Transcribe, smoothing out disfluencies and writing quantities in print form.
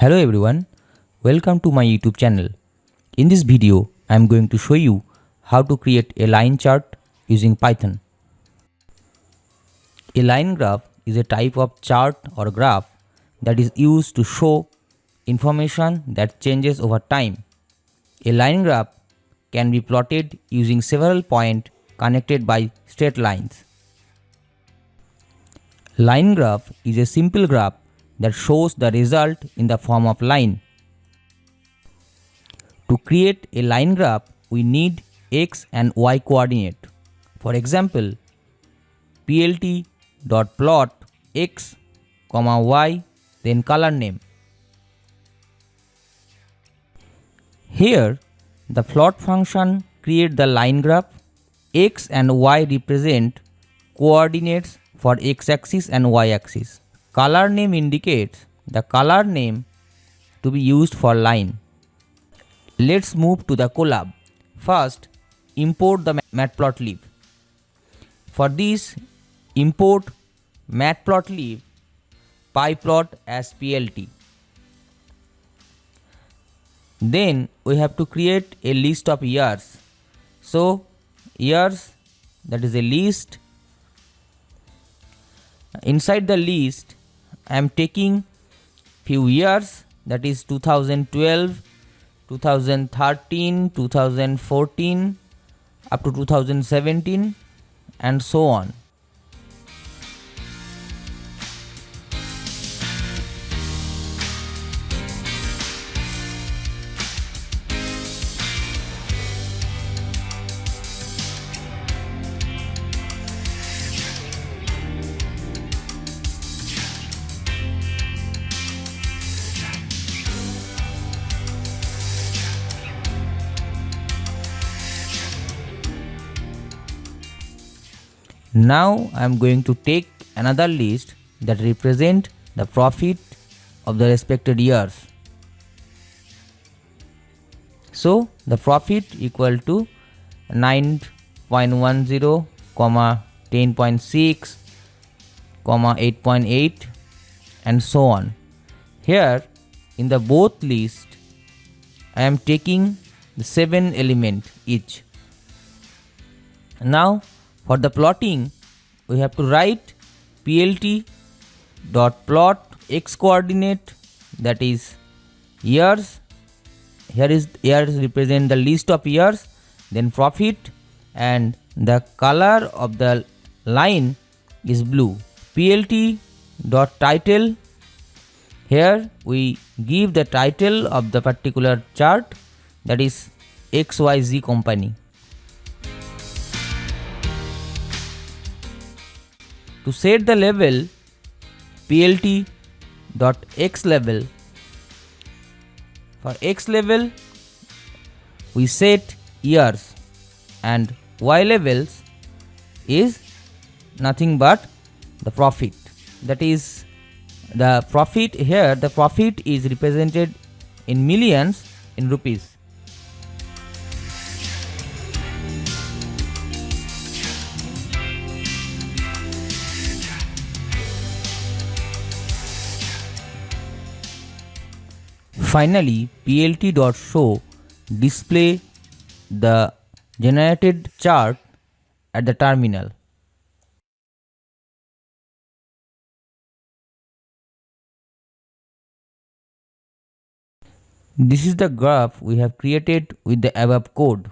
Hello everyone, welcome to my YouTube channel. In this video, I am going to show you how to create a line chart using Python. A line graph is a type of chart or graph that is used to show information that changes over time. A line graph can be plotted using several points connected by straight lines. Line graph is a simple graph that shows the result in the form of line. To create a line graph, we need x and y coordinate. For example, plt.plot x, y, then color name. Here, the plot function creates the line graph. X and y represent coordinates for x-axis and y-axis. Color name indicates the color name to be used for line. Let's move to the Colab. First, import the Matplotlib. For this, import Matplotlib pyplot as plt. Then we have to create a list of years. So years, that is a list. Inside the list, I am taking few years, that is 2012, 2013, 2014 up to 2017 and so on. Now I am going to take another list that represent the profit of the respected years. So the profit equal to 9.10, 10.6, 8.8 and so on. Here in the both list, I am taking the 7 element each. Now for the plotting, we have to write plt.plot x coordinate, that is years. Here is years represent the list of years, then profit, and the color of the line is blue. Plt.title, here we give the title of the particular chart, that is XYZ company. To set the level, plt.xLevel. For x level, we set years, and y levels is nothing but the profit. That is the profit. Here the profit is represented in millions in rupees. Finally, plt.show display the generated chart at the terminal. This is the graph we have created with the above code.